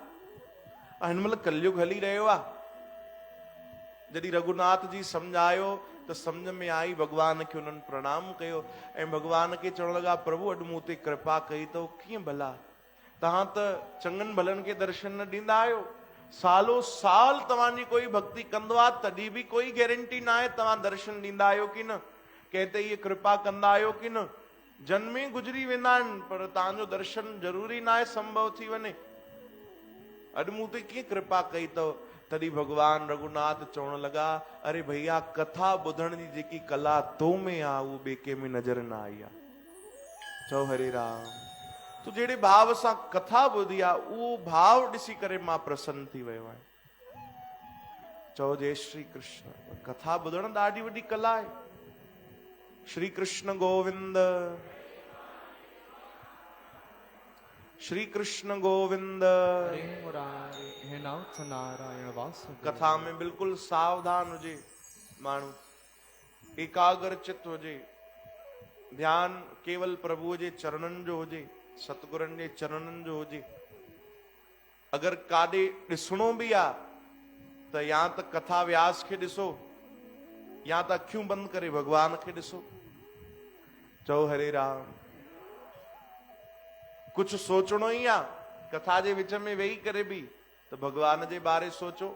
हिन महिल कलयुग हली रहियो आहे। जॾहिं रघुनाथ जी सम्झायो त सम्झ में आई। भगवान खे उन्हनि प्रणाम कयो ऐं भगवान खे चवण लॻा प्रभु अॼु मूं ते कृपा कई अथव। कीअं भला? तव्हां त चङनि भलनि खे दर्शन न ॾींदा आहियो, सालो साल तव्हांजी कोई भक्ति कंदो आहे, तॾहिं बि कोई गारंटी न आहे तव्हां दर्शन ॾींदा आहियो कि न, कंहिं ते इहे कृपा कंदा आहियो कि न। जन्म ई गुज़री वेंदा आहिनि पर तव्हांजो दर्शन ज़रूरी न आहे संभव थी वञे। अॼु मूं ते कीअं कृपा कई अथव? तॾहिं भगवान रघुनाथ चवण लॻा अरे भैया कथा ॿुधण जी जेकी कला तो में आहे उहो ॿिए कंहिं में नज़र न आई आहे। चओ हरे राम। तूं जहिड़े भाव सां कथा ॿुधी आहे उहो भाव ॾिसी करे मां प्रसन्न थी वियो आहियां। चओ जय श्री कृष्ण। कथा ॿुधण ॾाढी वॾी कला आहे। श्री कृष्ण गोविंद, श्री कृष्ण गोविंद। कथा में बिल्कुलु सावधान हुजे माण्हू, एकाग्र चित हुजे, ध्यान केवल प्रभुअ जे चरणनि जो हुजे, सतगुरनि जे चरणनि जो हुजे। अगरि काॾे ॾिसणो बि आहे त या त कथा व्यास खे ॾिसो या त अखियूं बंदि करे भगवान खे ॾिसो। चओ हरे राम। कुछ सोचणो ई आहे कथा जे विच में वेही करे बि त भगवान जे बारे सोचो,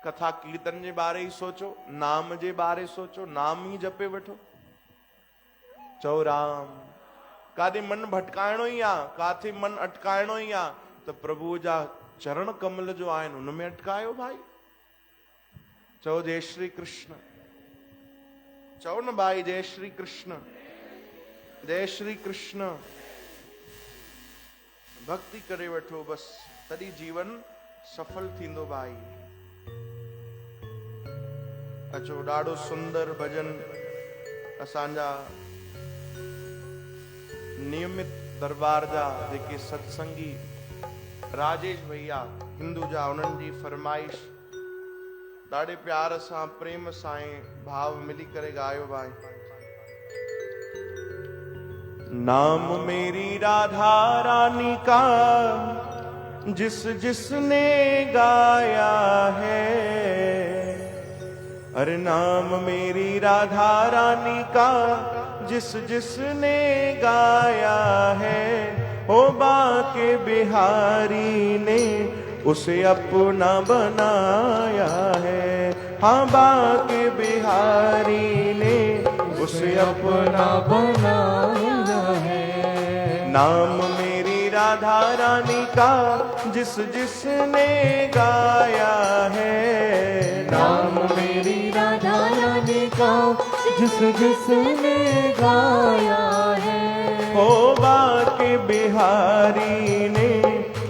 कथा कीर्तन जे बारे ई सोचो, नाम जे बारे सोचो, नाम ई जपे वठो। चओ राम। काॾे मन भटकाइणो ई आहे, काथे मन अटकाइणो ई आहे त प्रभुअ जा चरण कमल जो आहिनि उन में अटकायो भाई। चओ जय श्री कृष्ण। चओ न भाई जय श्री कृष्ण, जय श्री कृष्ण। भक्ति करे वठो बस, तॾहिं जीवन सफल थींदो भाई। अचो ॾाढो सुंदर भजन असांजा नियमित दरबार जा जेके सत्संगी राजेश भैया हिंदुजा, उन्हनि जी फरमाइश ॾाढे प्यार सां प्रेम सां भाव मिली करे ॻायो भाई। नाम मेरी राधा रानी का जिस जिसने गाया है, अरे नाम मेरी राधा रानी का जिस जिसने गाया है, ओ बाके बिहारी ने उसे अपना बनाया है। हाँ बाके बिहारी ने उसे अपना बनाया है। नाम मेरी राधा रानी का जिस जिसने गाया है, नाम मेरी राधा रानी का जिस जिसने गाया है। ओ बाके बिहारी ने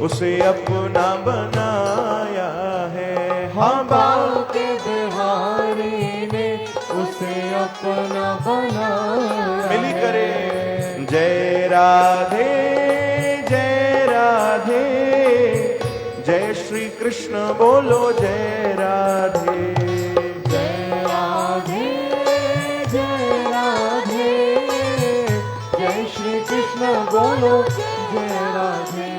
उसे अपना बनाया है। हाँ, बाके बिहारी ने उसे अपना बनाया। मिली करे जय राधे जय राधे, जय श्री कृष्ण बोलो जय राधे। जय राधे जय राधे, जय श्री कृष्ण बोलो जय राधे।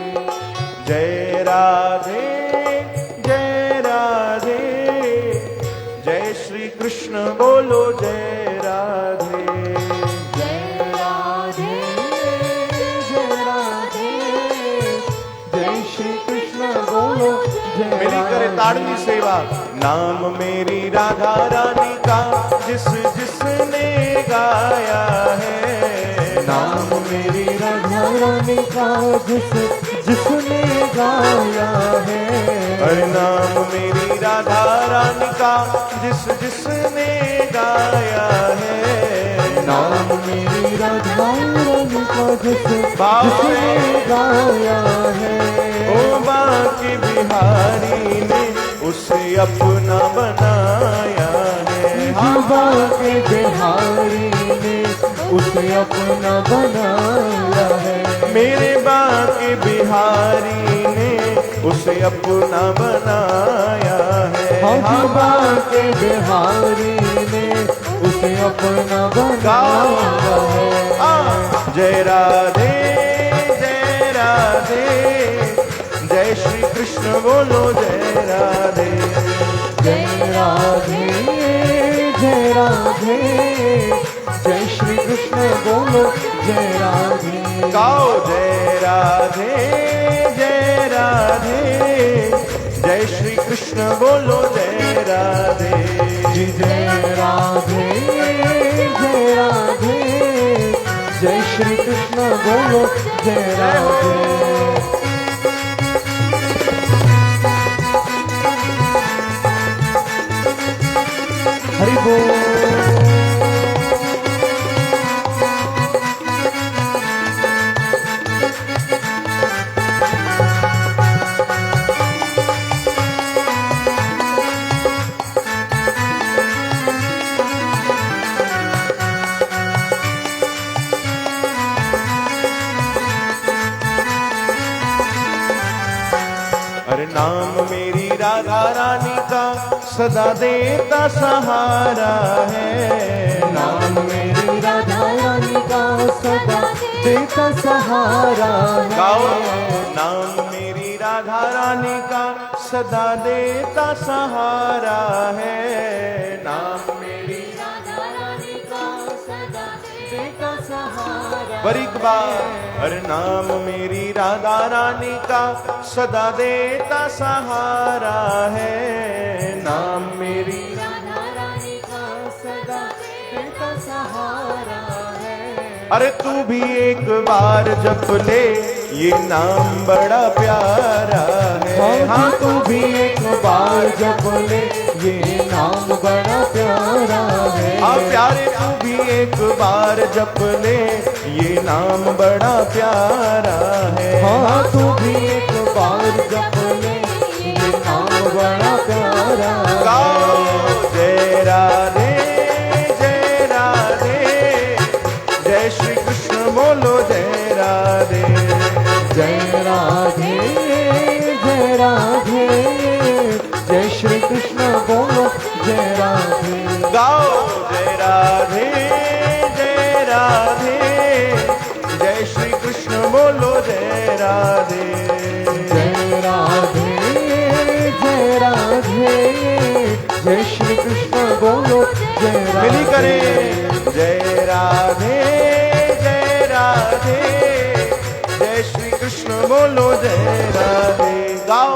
जय राधे जय राधे, जय श्री कृष्ण बोलो जय राधे। जय राधे जय राधे, जय श्री कृष्ण बोलो जय राधे। मिली करे ताड़नी सेवा। नाम मेरी राधा रानी का जिस जिसने गाया है, नाम मेरी राधा रानी का जिस जिसने गाया है। अरे नाम मेरी राधा रानी का जिस जिसने गाया है, नाम मेरी राधा रानी का जिस बाबा जिसने गाया है। ओ बाके बिहारी ने उसे अपना बनाया है। बाबा के बिहारी ने उसे अपना बनाया है। मेरे बाके बिहारी ने उसे अपना बनाया है। बाबा के बिहारी ने उसे अपना बनाया है। जय राधे जय राधे, जय श्री कृष्ण बोलो जय राधे। जय राधे जय राधे, जय श्री कृष्ण बोलो जय राधे। गाओ जय राधे जय राधे, जय श्री कृष्ण बोलो जय राधे। जय राधे जय राधे, जय श्री कृष्ण बोलो जय राधे। हरि बोल। अरे नाम मेरी राधा रानी का सदा देता सहारा है। नाम मेरी राधा रानी का सदा देता सहारा है। गाओ नाम मेरी राधा रानी का सदा देता सहारा है। नाम मेरी राधा रानी का सदा देता सहारा। पर एक बार, अरे नाम मेरी राधा रानी का सदा देता सहारा है। नाम मेरी राधा रानी का सदा देता सहारा है। अरे तू भी एक बार जप ले, ये नाम बड़ा प्यारा है। हाँ तू भी एक बार जप ले, ये नाम बड़ा प्यारा है। हाँ प्यारे तू भी एक बार जप ले, ये नाम बड़ा प्यारा है। हाँ तू भी एक बार जप ले, ये नाम बड़ा प्यारा है। गाओ जय राधे जय राधे, जय श्री कृष्ण बोलो जय राधे। जय राधे जय राधे, जय श्री कृष्ण बोलो जय राधे। गाओ जय राधे जय राधे, जय श्री कृष्ण बोलो जय राधे। जय राधे जय राधे, जय श्री कृष्ण बोलो जय राधे। मिली करे जय राधे जय राधे, जय श्री कृष्ण बोलो जय राधे। गाओ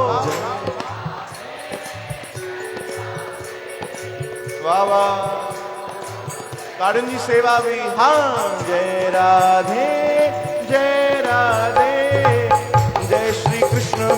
वाह वाह, कारुण्य सेवा भी। हाँ जय राधे जय राधे, जय श्री कृष्ण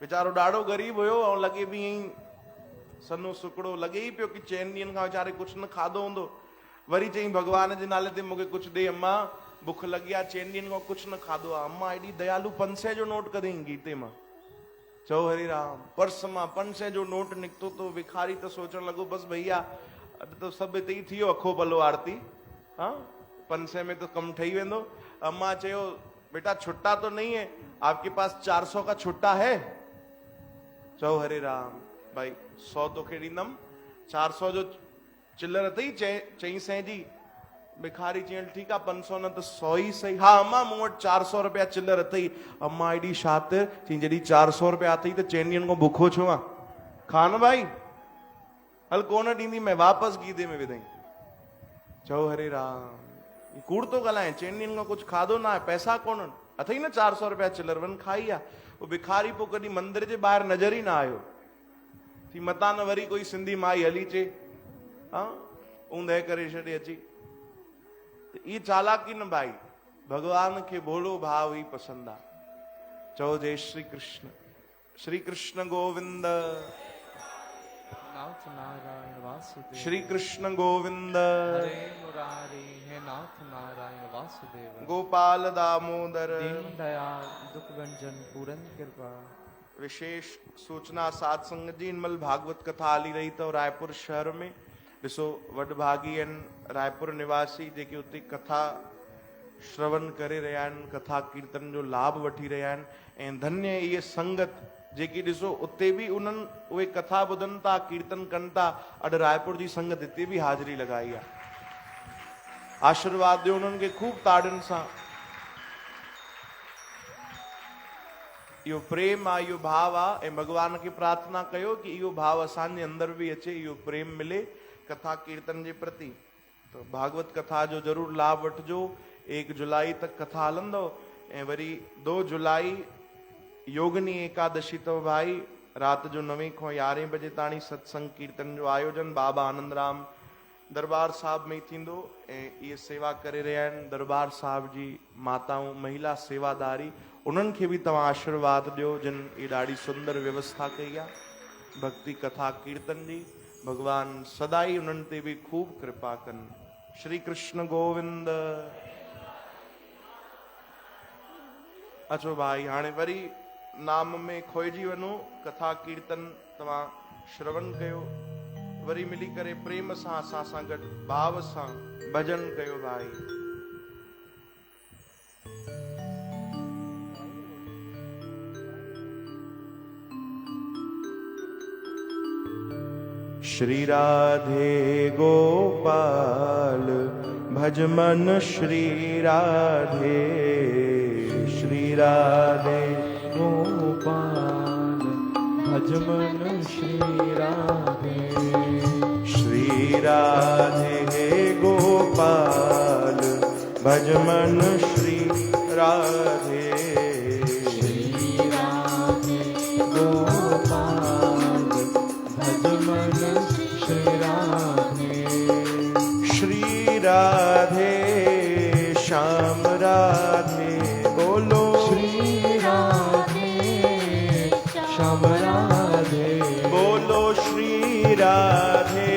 वीचारो ॾाढो गरीब हुयो ऐं लॻे बि ईअं सन्नो सुकड़ो लॻे ई पियो कि 4 ॾींहंनि खां वीचारे कुझु न खाधो हूंदो। वरी चईं भॻवान जे नाले ते मूंखे कुझु ॾे अम्मा, बुख लॻी आहे, 4 ॾींहंनि खां कुझु न खाधो आहे। अम्मा एॾी दयालू 500 जो नोट कढई गीते मां, चओ हरे राम, पर्स मां 500 जो नोट निकितो तो। भिखारी त सोचण लॻो बसि भैया अॼु त सभु हिते ई थी वियो, अखो पलो आरती, हाँ 500 में तो कमु ठही वेंदो। अम्मा चयो बेटा छुट्टा तो नहीं है, आपके पास 400 का छुट्टा है? चओ हरे राम, भाई 100 तोखे ॾींदमि, 400 जो चिल्लर अथई? चईं सै जी। भिखारी चयईं ठीकु आहे 500 न त 100 ई सही। हा अम्मा मूं वटि 400 रुपया चिल्लर अथई। अम्मा एॾी शातिर, चईं जॾहिं 400 रुपया अथई त 4 ॾींहंनि खां बुखो छो आहे? खा न भाई, हल कोन ॾींदी मैं, वापसि गीदे में विधई। चओ हरे राम, कूड़ तो ॻाल्हाए, 4 ॾींहंनि खां कुझु खाधो न आहे, पैसा कोन्हनि, अथई न 400 रुपया चिल्लर, वन खाई आहे। वो भिखारी पोइ कॾहिं मंदिर जे ॿाहिरि नज़र ई न आयो। थी मतां न वरी कोई सिंधी माई हली चे, हाँ ऊंदहि करे छॾे अची। ये चालाकी न भाई, भगवान के भोलो भाव ही पसंद आ। चओ जय श्री कृष्ण, श्री कृष्ण गोविंद, नाथ नारायण वासुदेव, श्री कृष्ण गोविंद, हरे मुरारी हे नाथ नारायण वासुदेव, गोपाल दामोदर, दीन दयाल दुख भंजन पूरन कृपा। विशेष सूचना साध संगत जी, इनमल भागवत कथा हली रही तो रायपुर शहर में। ॾिसो वडभागी आहिनि रायपुर निवासी जेके उते कथा श्रवण करे रहिया आहिनि, कथा कीर्तन जो लाभ वठी रहिया आहिनि। ऐं धन्य इहे संगत जेकी ॾिसो उते बि उन्हनि उहे कथा ॿुधनि था, कीर्तन कनि था। अॼु रायपुर जी संगत हिते बि हाज़िरी लॻाई आहे। आशीर्वाद ॾियो उन्हनि खे खूब ताड़ियुनि सां। इहो प्रेम आहे, इहो भाव आहे। ऐं भॻवान खे प्रार्थना कयो कि इहो भाव असांजे अंदरि बि अचे, इहो प्रेम मिले कथा कीर्तन जे प्रति। तो भागवत कथा जो जरूर लाभ वठिजो। 1 जुलाई तक कथा हलंदो ऐं वरी 2 जुलाई योगिनी एकादशी अथव भाई। राति जो 9 खां 11 बजे ताणी सत्संग कीर्तन जो आयोजन बाबा आनंद राम दरबार साहिब में थींदो। ऐं इहे सेवा करे रहिया आहिनि दरबार साहिब जी माताऊं, महिला सेवादारी, उन्हनि खे बि तव्हां आशीर्वाद ॾियो जिन ये ॾाढी सुंदर व्यवस्था कई आहे भक्ति कथा कीर्तन जी। भगवान सदाई उन्हनि ते बि खूब कृपा कनि। श्री कृष्ण गोविंद। अचो भाई हाणे वरी नाम में खोइजी वञो, कथा कीर्तन तव्हां श्रवण कयो, वरी मिली करे प्रेम सां असां सां गॾु भाव सां भजन कयो भाई। श्री राधे गोपाल भज मन श्री राधे, श्री राधे गोपाल भज मन श्री राधे, श्री राधे गोपाल भज मन श्री राधे, श्री राधे गोपाल भज मन श्री राधे, श्री राधे श्याम राधे बोलो, श्री राधे श्याम राधे बोलो श्री राधे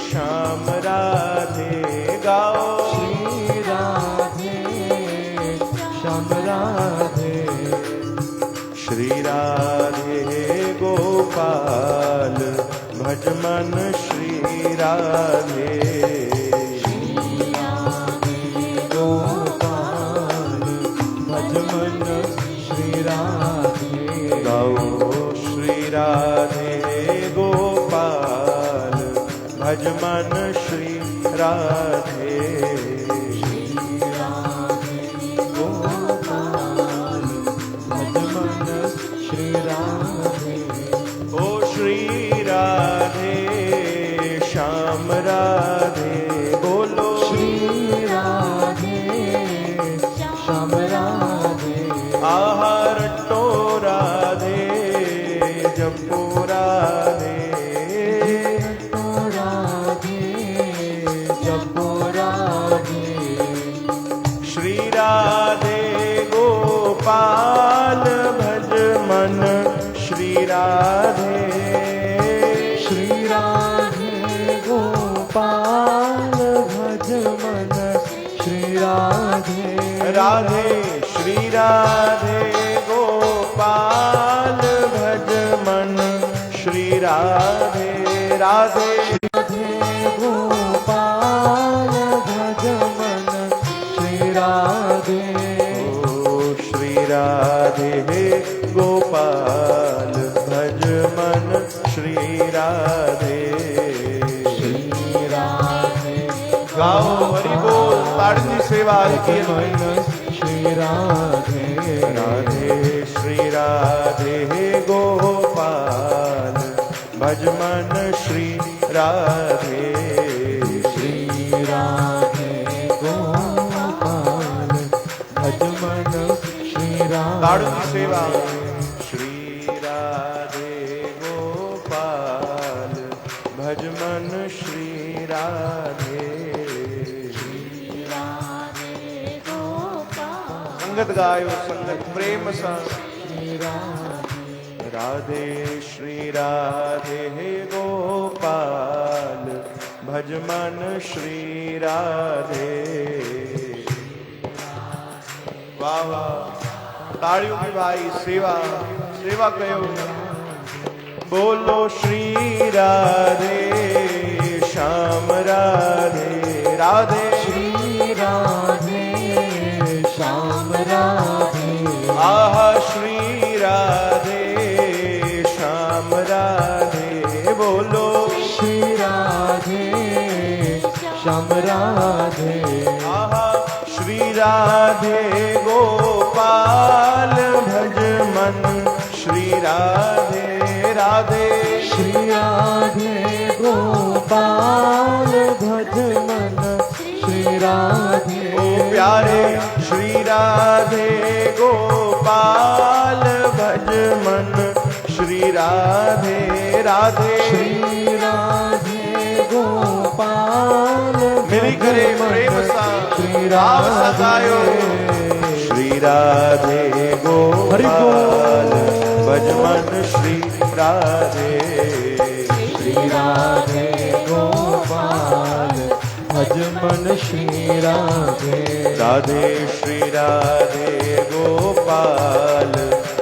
श्याम राधे गाओ, श्री राधे श्याम राधे, श्री राधे गोपाल भज मन श्री राधे, श्री राधे गोपाल भज मन श्री राधे गाओ, श्री राधे गोपाल भज मन श्री राधे, श्री राधे गोपाल भज मन श्री राधे, ओ श्री राधे श्याम राधे बोलो, श्री राधे श्याम राधे, आहार टो राधे जपो राधे, तो राधे जपो राधे, राधे श्री राधे गोपाल भज मन श्री राधे राधे श्री राधे गोपाल भज मन श्री राधे राधे राधे गोपाल भज मन श्री राधे ओ श्री राधे गोपाल भज मन श्री राधे श्री राधे गाओ हरि बोल ताड़ी सेवा की मन श्री राधे राधे श्री राधे गोपाल भज मन श्री राधे श्री राधे गोपाल भज मन श्री ताड़ी राधे सेवा श्री राधे गोपाल भज मन श्री राधे संगत गायो संगत प्रेम सा राधे श्री राधे गोपाल भज मन श्री राधे वाह वाह ताड़ियों की भाई सेवा सेवा कयो बोलो श्री राधे श्याम राधे राधे श्री राधे श्याम राधे आह श्री राधे श्याम राधे बोलो श्री राधे श्याम राधे आह श्री राधे गोपाल भज मन श्री राधे राधे श्री राधे गोपाल भज मन श्री राधे ओ प्यारे श्री राधे गोपाल भज मन श्री राधे राधे श्री राधे गोपाल मेरी करे प्रेम सा श्री भाव सा गायो श्री राधे गोपाल भज मन श्री राधे श्री राधे गोपाल भज मन श्री राधे राधे श्री राधे गोपाल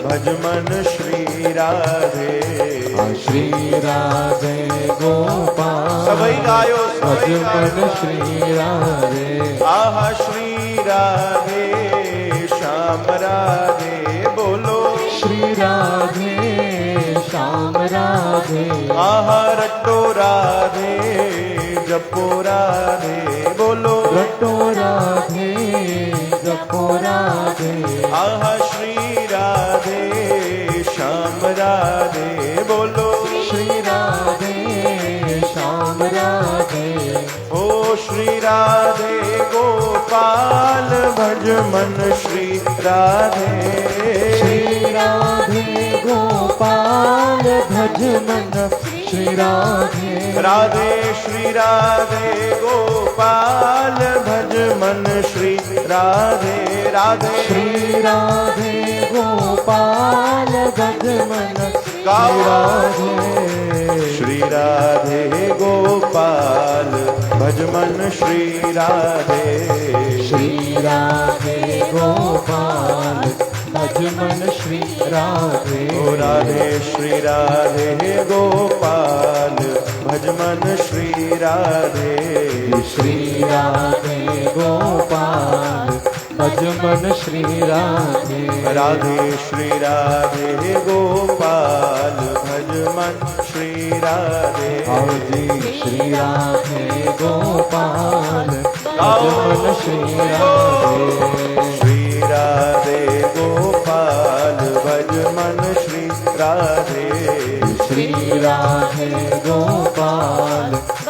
भज मन श्री राधे श्री राधे गोपाल सभी गायो भज सभी मन गायो श्री राधे आह श्री राधे श्याम राधे बोलो श्री राधे श्याम राधे आह रटो राधे जपो राधे बोलो रटो राधे जपो राधे आह श्री राधे श्याम राधे बोलो श्री राधे श्याम राधे ओ श्री राधे गोपाल भज मन श्री राधे श्री राधे गोपाल भज मन श्री राधे राधे श्री राधे गोपाल भज मन श्री राधे राधे श्री राधे गोपाल भज मन गाओ राधे श्री राधे गोपाल भज मन श्री राधे श्री राधे गोपाल भज मन श्री राधे ओ राधे श्री राधे गोपाल भज मन श्री राधे श्री राधे गोपाल भज मन श्री राधे राधे श्री राधे गोपाल भज मन श्री राधे आओ जी श्री राधे गोपाल भज मन श्री राधे श्री राधे गोपाल भज मन श्री राधे श्री राधे गोपाल